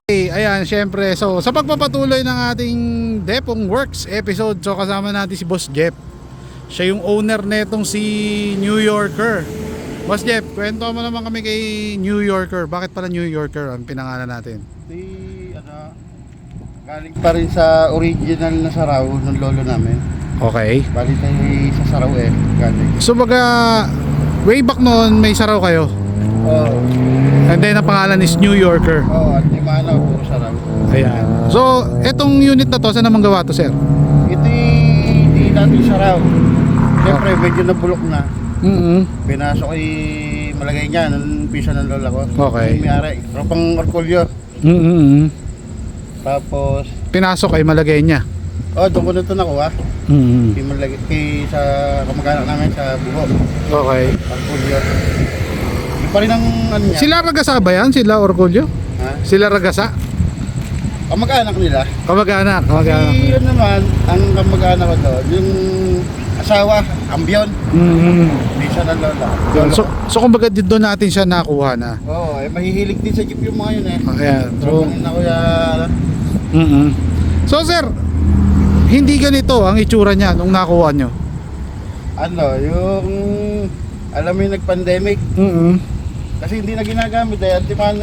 Okay, ayan, syempre. So, sa pagpapatuloy ng ating Depong Works episode, so kasama natin si Boss Jeff. Siya yung owner netong si New Yorker. Boss Jeff, kwento mo naman kami kay New Yorker. Bakit pala New Yorker ang pinangalan natin? Galing pa rin sa original na saraw ng lolo namin. Okay. Bali tayo sa saraw galing. So, baga, way back noon, may saraw kayo. Oo. And then, ang pangalan is New Yorker. Oo, at Limanaw, puro saraw. Ayan. So, etong unit na to, saan naman gawa to, sir? Ito hindi natin saraw. Siyempre, medyo nabulok na. Pinasok malagay niya ng pisa ng lola ko. Okay. Yung may-ari, tropang orkulyo. Tapos, Pinasok ay malagay niya. doon ko na ito nakuha. Sa kamag-anak namin sa Buho. Okay. Orkulyo. Yung pa rin ang ano niya. Sila Ragasa ba yan? Sila Orgulyo? Ha? Sila Ragasa? Kamag-anak nila. Kamag-anak. Yun naman, ang kamag-anak ko doon, yung asawa, ambyon. Bisa ng lola. So kumbaga dito natin siya nakuha na. Oo, mahihilig din sa jeep yung mga yun Ayan. So, na kuya. So sir, hindi ganito ang itsura niya nung nakuha nyo. Yung alam mo yung nag-pandemic, kasi hindi na ginagamit antiman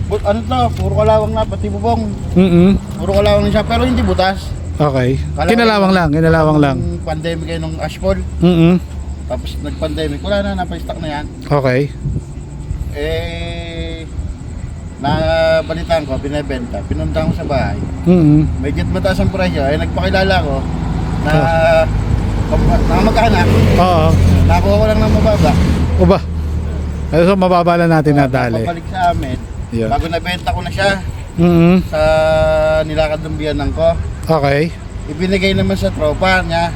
puro kalawang na, pati bubong. Puro kalawang na siya, pero hindi butas. Okay. Kinalawang lang. Yung pandemic ay nung ashfall. Tapos nag-pandemic, wala na, napa-stock na yan. Okay. Nabalitaan ko, binebenta, pinunta ko sa bahay. Medyo mataas ang presyo, nagpakilala ko na mag-anak. Oo. Nakuha ko lang ng mababa. O ba? So mababa lang natin nadali. Napabalik sa amin. Yeah. Bago nabenta ko na siya sa nilakad ng biyanan ko. Okay. Ibinigay naman sa tropa niya.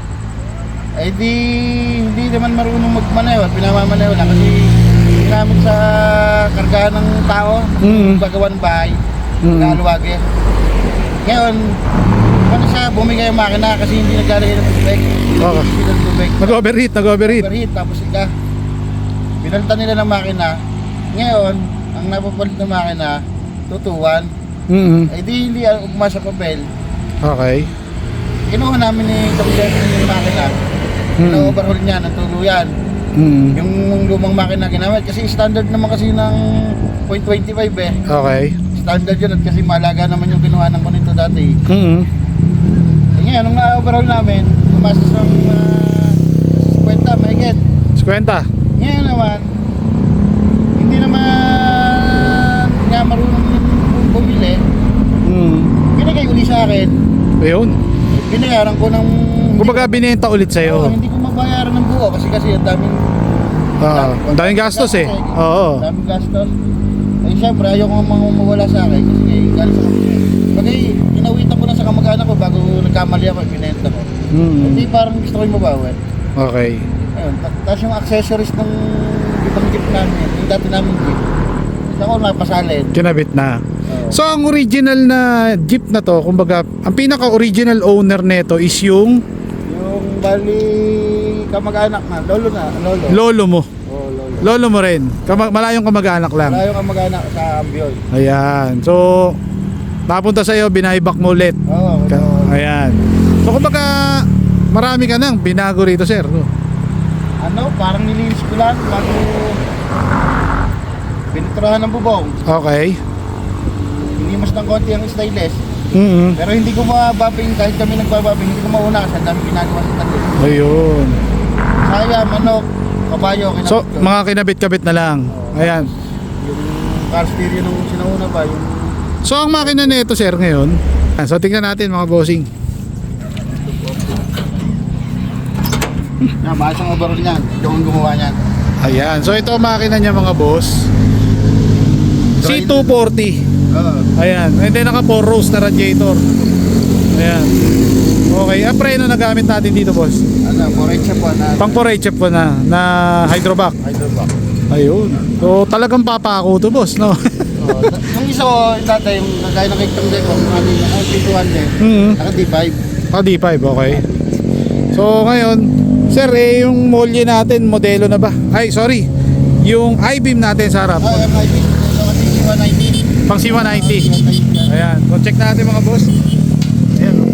Hindi naman marunong magmaneho at pinamamaneho lang kasi ginamit sa kargahan ng tao, bagawan bahay, naluwag Ngayon, siya bumigay ang makina kasi hindi naglalagay ng tubig. Nag-overheat. Overheat, tapos pinalitan nila ng makina. Ngayon, ang napapalit ng makina, tutuwan. Hindi ugma sa papel. Okay. Kinuha namin ni Kapitán yung makina. Na-overhaul niya ng tuluyan. Yung lumang makina ginamit kasi standard naman kasi ng 0.25 Okay. Standard yun at kasi malaga naman yung kinuhanan ko nito dati. Ngayon, nung na-overhaul namin, tumasas ng 50, mahigit. 50. Ngayon naman, hindi naman nga marunong bumili. Binigay uli sa akin. Ayun. Binayaran ko ng... Kumbaga binenta ulit sa'yo. Hindi ko mabayaran ng buo kasi ang daming gastos Oo. Daming gastos. Siyempre ayaw ko mawala sa akin kasi galing sa kapatid. Bagay, inawitan ko na sa kamag-anak ko bago nagkamali ako, binenta ko. Hindi parang gusto ko yung mabawi. Okay. Ayun, tapos yung accessories ng ibang jeep namin, yung dati namin jeep, ako napasalin. Kinabit na. So ang original na jeep na to, kumbaga ang pinaka-original owner nito is yung bali kamag-anak na, lolo. lolo mo. Lolo. Lolo mo rin. Malayong kamag-anak lang. Malayong kamag-anak sa Ambioy. Ayan. So napunta sa iyo, binaybak mo ulit. Oo. Ayan. So kumbaga marami ka nang binago rito, sir. Parang nilinis ko lang bago piniturahan ng bubong. Okay. Inimas ng konti ang stainless. Pero hindi ko mababing, kahit kami nagbababing, hindi ko mauna kasi ang dami ginagawa sa talim. Ayun. Saya, manok, kabayo, kinabit So ko. mga kinabit-kabit na lang. Ayan. Yung car stereo nung sinauna pa, yung... So ang makina nito, sir, ngayon. So tingnan natin mga bossing. Maayos ang overall niyan, yung gumawa niyan. Ayan. So ito ang makina niya mga boss. C240. Ayan. And then naka 4 rows na radiator. Ayan. Okay. Ang preno na gamit natin dito, boss? 4 po na. Pang 4 po na hydrovac. Hydrovac. Ayun. So talagang papako to, boss, no? Yung isa ko, dati yung kagaya ng kitang deck ko, P200, naka D5. D5, okay. So ngayon, sir, yung molye natin, modelo na ba? Ay, sorry. Yung I-beam natin sa harap. MIB, 190. Pang C190. Ayan, so check natin mga boss. Ayan, oh.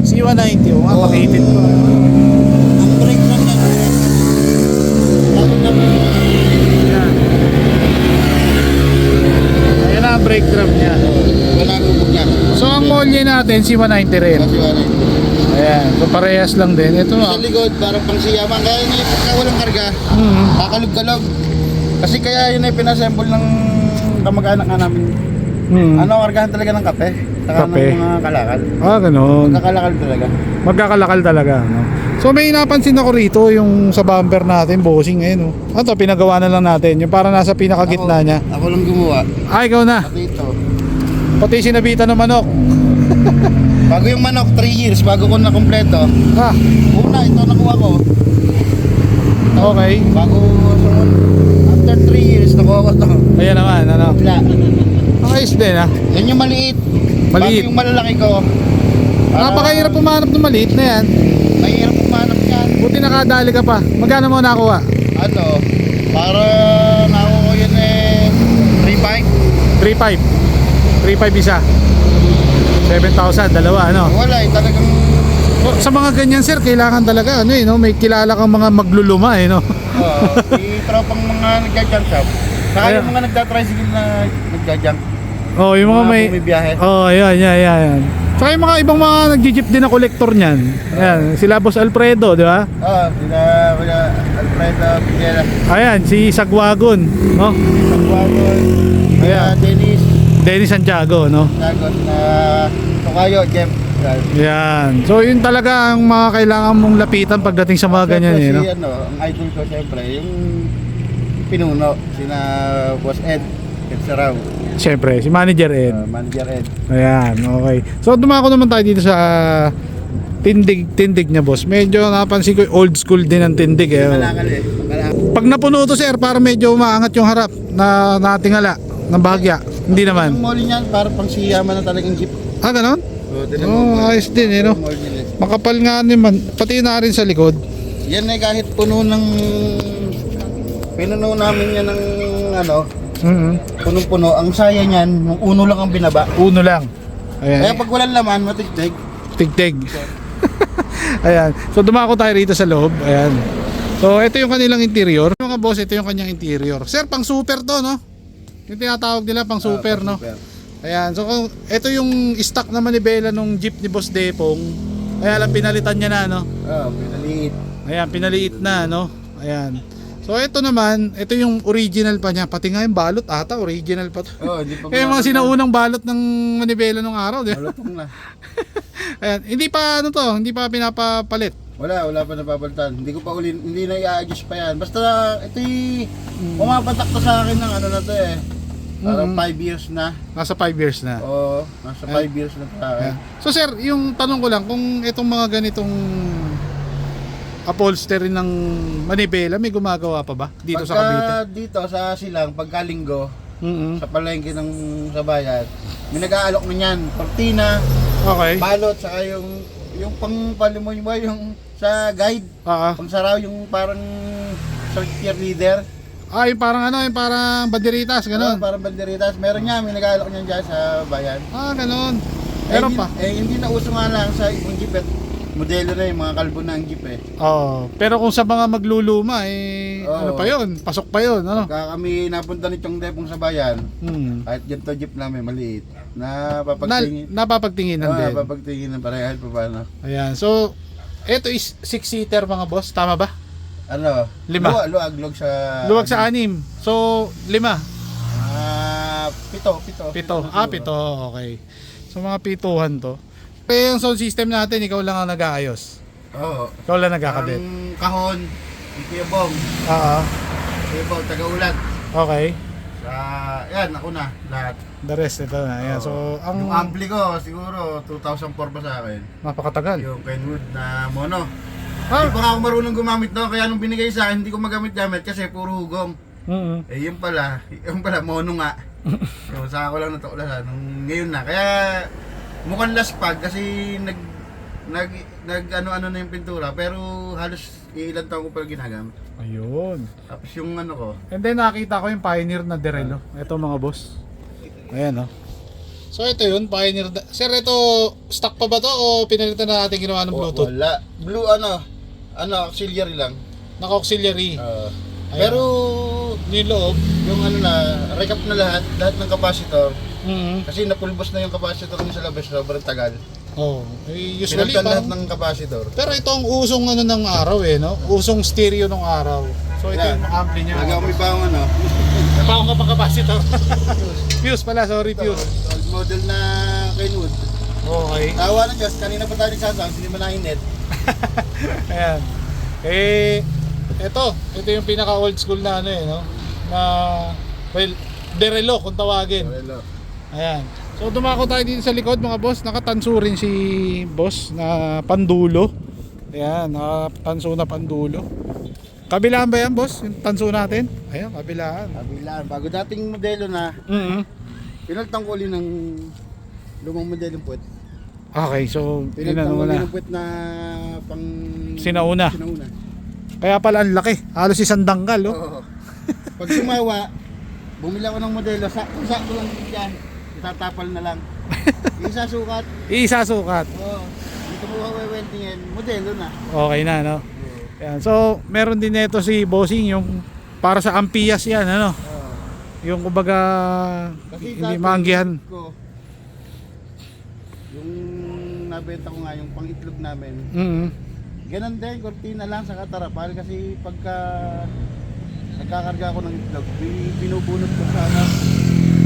C190, oh, nga, makitid pa. Ang brake lang yan. Ayan. Ayan na ang brake drum niya. Wala gubog niya. So ang molye natin, C190 rin. Kasi wala. Ayan, so parehas lang din. Ito Sa na. likod, parang pang siyaman. Kaya yun yung pagka walang karga, Mhm. kakalog-kalog. Kasi kaya yun ay pinassemble ng kamag-anak nga namin. Mhm. Ano, kargahan talaga ng kape. Saka Kape. ng mga kalakal. Ah, ganun. Kakalakal talaga. Magkakalakal talaga, no? So may napansin ako rito yung sa bumper natin, bossing ngayon, no? Ito, pinagawa na lang natin. Yung para nasa pinakagitna niya. Ako lang gumawa. Ah, ikaw na. Pati ito. Pati sinabitan ng manok. Bago yung manok, 3 years bago ko na kompleto. Ah, Una, ito nakuha ko. okay. Bago sunod. After 3 years, nakuha ko to. Ayan naman, ano? Wala. Ayos din, ha? Yan yung maliit. Maliit. Bago yung malalaki ko. Napakahirap pumanap ng maliit na yan. Mahirap pumanap yan. Buti nakadali ka pa. Magkano mo nakuha? Ano, para nakuha ko yun eh, 3.5. 3.5. 3.5 isa. 7,000, dalawa, ano? Wala eh, talagang Sa mga ganyan, sir, kailangan talaga, ano eh, no? May kilala kang mga magluluma, eh, no? tropang mga nagja-junk shop. Saka Ayan. yung mga nagta-tricycle na nagja-junk. Oh, yung mga may... bumibiyahe. Oh, ayan. Saka yung mga ibang mga nagji-jeep din na kolektor niyan. Ayan, sila Boss Alfredo, di ba? Sila Kuya Alfredo Piguela. Ayan, si Sagwagon, no? Pagwagol. Ayan. Dennis. Dennis Santiago, no? Lagos na Tokayo, Jeff. Yan. So, yun talaga ang mga kailangan mong lapitan pagdating sa mga ganyan, eh, no? Si, ano, ang idol ko siyempre, yung pinuno, sina Boss Ed Saraw, Siyempre, si Manager Ed. Manager Ed. Ayan, okay. So, dumako naman tayo dito sa tindig niya, boss. Medyo napansin ko old school din ang tindig, eh. Malakal eh. Malakal. Pag napuno to, sir, para medyo maangat yung harap na natingala ng bahagya. Hindi naman. Yung molly niyan, parang pang siyaman na talagang jeep. Ah, ganon? Tinan Oh, mo, ayos din, eh, no? molly nila. Makapal nga naman. Pati na rin sa likod. Yan eh, kahit puno ng pinuno namin yan ng ano, punong-puno. Ang saya niyan, yung uno lang ang binaba. Uno lang. Ayan. Kaya pag walang laman, matigtig. Tig-tig. Ayan. So dumako tayo rito sa loob. Ayan. So ito yung kanilang interior. Mga boss, ito yung kanyang interior. Sir, pang super to, no? Yung tinatawag nila pang super, no? Super. Ayan. So kung ito yung stock na manibela nung jeep ni Boss Depong. Kaya lang pinalitan niya na, no? Pinaliit. Ayan, pinaliit na, no? Ayan. So ito naman, ito yung original pa niya. Pati nga yung balot ata, original pa to. Hindi pa Kaya mga sinaunang balot ng manibela nung araw, di ba? malutong na. Ayan, hindi pa ano to, hindi pa pinapapalit. Wala pa napapalitan. Hindi ko pa hindi na i-adjust pa yan. Basta ito pumapatak to sa akin ng ano na to eh. Parang 5 years na. Nasa 5 years na. Oo, nasa 5 years na sa akin. Ayan. So sir, yung tanong ko lang, kung itong mga ganitong upholstery ng manibela, may gumagawa pa ba dito sa Cavite? Dito sa Silang, pagkalinggo, Mm-hmm. sa palengke ng sa bayan, may nag-aalok na yan. Cortina, Okay. balot, saka yung pang palimoy mo, yung sa guide, pang saraw, yung parang short leader. Ah, yung parang ano, yung parang banderitas, ganun. Parang banderitas. Meron niya, may nag-aalok niyan dyan sa bayan. Ah, ganun. Meron pa. Hindi na uso nga lang sa ibang jeep eh. Modelo na yung mga kalbo na ang jeep eh. Oo. Pero kung sa mga magluluma, eh, ano Oo. pa yun? Pasok pa yun, ano? Kaya kami napunta nitong depong sa bayan, kahit ganito jeep namin maliit, napapagtingin. Napapagtinginan din. Napapagtingin ng parehan pa paano. Ayan. So, ito is 6-seater mga boss. Tama ba? Ano? 5. Luwag sa... Luwag sa 6. So, 5. 7. 7. Ah, 7. Okay. So, mga pituhan to. Kaya yung sound system natin, ikaw lang ang nag-aayos. Oo. Ikaw lang nagkakabit. Ang kahon, yung Kuya Bong, Oo. Kuya Bong, taga-ulat. Okay. Yan, ako na, lahat. The rest, ito na. Ayan. So, ang Yung ampli ko, siguro 2004 pa sa akin. napakatagal. Yung Kenwood na mono. Ah. Hindi pa nga ako marunong gumamit no, kaya nung binigay sa akin, hindi ko magamit-gamit kasi puro hugong. Mm-hmm. Yun pala, mono nga. So, saka ko lang natuklasan. Ngayon na, kaya mukhang laspag kasi nag ano-ano na yung pintura, pero halos ilang taon ko pa ginagamit. Ayun. Tapos yung ano ko, And then nakita ko yung Pioneer na Derelo. Ito mga boss. Ayan, oh. So ito yun, Pioneer. Sir, ito stock pa ba to o pinalitan na natin ginawa ng Bluetooth? Wala. Blue auxiliary lang. Naka-auxiliary. Ayan. Pero Yung loob. yung recap na lahat ng capacitor. Mm-hmm. Kasi napulbos na yung capacitor niya sa labas, sobrang tagal. Oh, usually Pinalitan lahat parang, ng capacitor. pero ito ang usong ano ng araw no? Usong stereo ng araw. So ito Yan. yung ampli niya. Nagawa pa ang Napakong ka pa capacitor. Fuse pala, sorry, fuse. old model na Kenwood. Okay. Tawa na Diyos, kanina pa tayo nagsasang, hindi mo nainit. Ayan. Ito yung pinaka old school na ano no? Na, well, derelo kung tawagin. Ayan. So dumako tayo dito sa likod mga boss. Nakatanso rin si boss na pandulo. Ayan, nakatanso na pandulo. Kabilaan ba yan boss? Yung tanso natin? Ayan, kabilaan. Kabilaan, bago dating modelo na, pinalitan ko ulit ng lumang modelong puwet. Okay, so Pinalitan inano ko mo ulit na. ng puwet na pang... Sinauna. Sinauna. Kaya pala ang laki. Halos isang dangkal, oh. Oo. Pag sumawa, bumili ako ng modelo, sakto lang dyan. Itatapal na lang. Isa sukat. Isasukat. Oo. Dito mo weldingin, modelo na. Okay na, no? Ayan. So, meron din nito si Bossing yung para sa Ampias yan, ano? Oo. Yung kumbaga Kasi hindi dati, maanggihan. ko, yung nabenta ko nga yung pang-itlog namin. Ganun din, kortina lang sa katarapal kasi pagka nagkakarga ako ng itlog, binubunot ko sa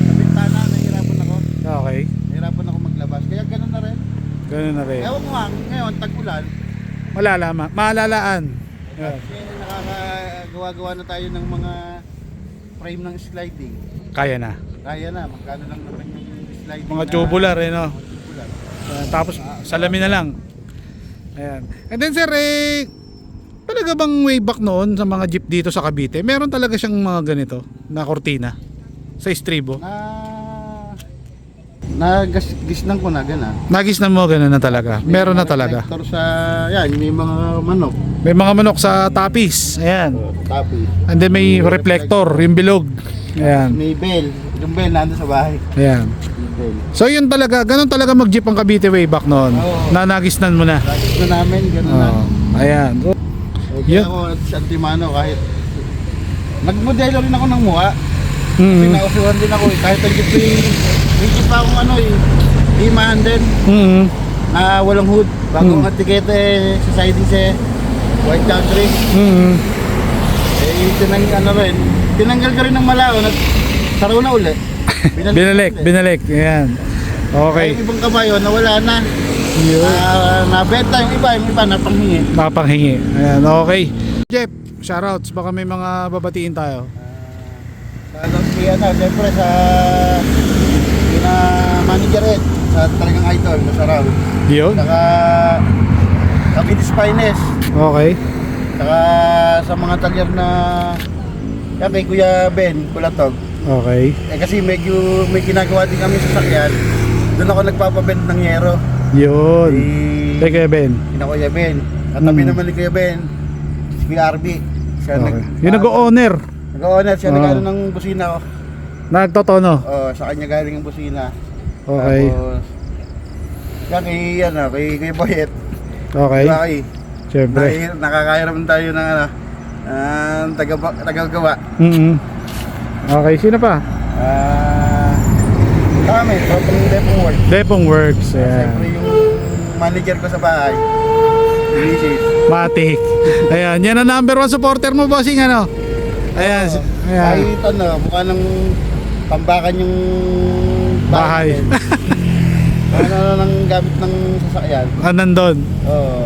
bintana, nahihirapan ako. Okay. Nahihirapan ako maglabas, kaya ganun na rin. Ganun na rin. Ewan ko nga, ngayon, tag-ulan, Maalalaan. Ayan. kasi nakakagawa-gawa na tayo ng mga frame ng sliding. Kaya na. Kaya na, magkano lang naman yung sliding Mga na- tubular, eh, no? tubular. Ayan, tapos salamin na lang. Ayan. And then sir, talaga bang way back noon sa mga jeep dito sa Cavite, meron talaga siyang mga ganito na kortina sa estribo? Gisnan ko na gana. Nagis na mo ganun na talaga. Meron na talaga. Reflector sa, yan, may mga manok. May mga manok sa tapis. Ayan. Tapi. And then may reflector, yung bilog. Ayan. May bell. Yung bell nandun sa bahay. Ayan. Yung bell. So yun talaga, ganun talaga mag-jeep ang Cavite way back noon. Oo. Na nagisnan mo na. Lagis na namin, gano'n na. Oh, ayan. So, Kaya yun. ako sa Antimano kahit nagmodelo rin ako ng mukha. Kasi Mm. nausuhan din ako eh. Kahit ang jeep may jeep pa akong limahan din Mm. na walang hood. Bagong etikete sa siding sa White Country. Mm. Tinanggal ka rin ng malaon at saraw na uli. Binalik. Ayan. Okay. Yung ibang kabayo nawala na. Nabenta yung iba napanghingi. Mapanghingi. Ayan, okay. Jeff, shoutouts. Baka may mga babatiin tayo. Siyempre sa manager sa talagang idol na saraw. Yun. Saka Capitis Finest. Okay. Saka sa mga talyer na yan kay Kuya Ben Kulatog. Okay. Kasi medyo may ginagawa din kami sa sakyan. Doon ako nagpapabend ng yero. Yun. Si Hey, Kevin. Kuya Ben. Katabi naman ni Kuya Ben, si Kuya RB. Siya Okay. Yung nag-o-owner. nag-owner siya, nag-ano ng busina ko. Nagtotono. Sa kanya galing yung busina. Okay. Tapos, yan kay Kuya Boyet. Okay. Diba, Siyempre. nakakairam tayo ng tagagawa. Okay, sino pa? Kami, from Depong Work. Depong Works. Siyempre Ayan. yung manager ko sa bahay. Mrs. Matik. Ayan, yan ang number 1 supporter mo, bossing, ano? Ayan. Ayan. Kahit mukha ng tambakan yung Bahay. ano nang gamit ng sasakyan. Nandun.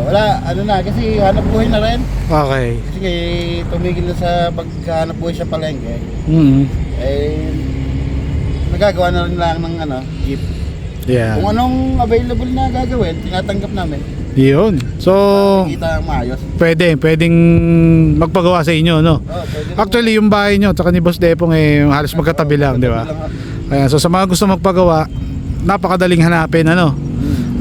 Wala, kasi hanap buhay na rin. Okay. Kasi tumigil na sa paghanap buhay sa palengke. Nagagawa na rin lang ng jeep. Yeah. Kung anong available na gagawin, tinatanggap namin. Yun. So, Kita ang maayos. pwedeng magpagawa sa inyo, no? Pwede Actually, yung bahay nyo, tsaka ni Boss Depong, halos magkatabi lang, di ba? Ayan, so sa mga gusto magpagawa, napakadaling hanapin, ano?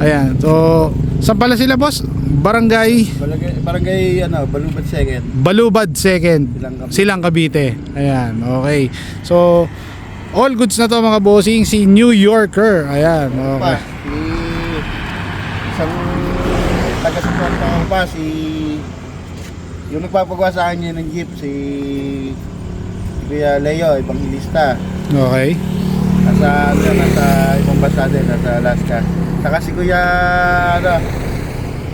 Ayan, so saan pala sila, boss? Barangay Barangay Balubad Second. Balubad 2nd, Silang Cavite. Silang Cavite. Ayan, okay. So All goods na to mga bossing, si New Yorker. Ayan, Pa, okay. isang taga-suporta ko pa, yung nagpapagawa sa akin yun ng jeep, si Kuya Leo, Evangelista. Okay. Nasa ibang bansa din, nasa Alaska. Saka si Kuya,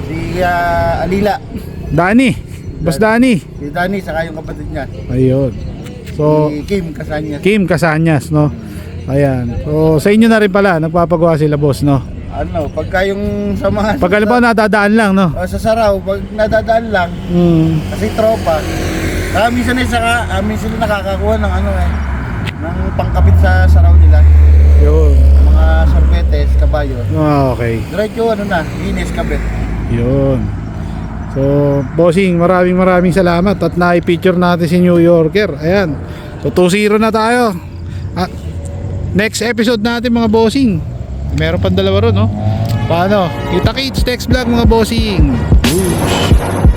si Kuya Alila. Danny. Boss Danny. Si Danny, saka yung kapatid niya. Ayun. So, Si Kim Kasanya. Kim Casanyas, no? Ayan. So, sa inyo na rin pala, nagpapagawa sila, boss, no? Ano, pagka yung sa mga... Pag alam mo, nadadaan lang, no? Sa Saraw, pag nadadaan lang, kasi tropa. Minsan minsan nakakakuha ng ng pangkapit sa Saraw nila. Yun. Mga sorbetes, kabayo. Okay. Diretso Guinness kabit. Yun. So, bossing, maraming salamat at na-feature natin si New Yorker. Ayan. So, 2-0 na tayo. Next episode natin mga bossing. Meron pang dalawa ron, no? Paano? Kita-kits, text vlog mga bossing. Woo.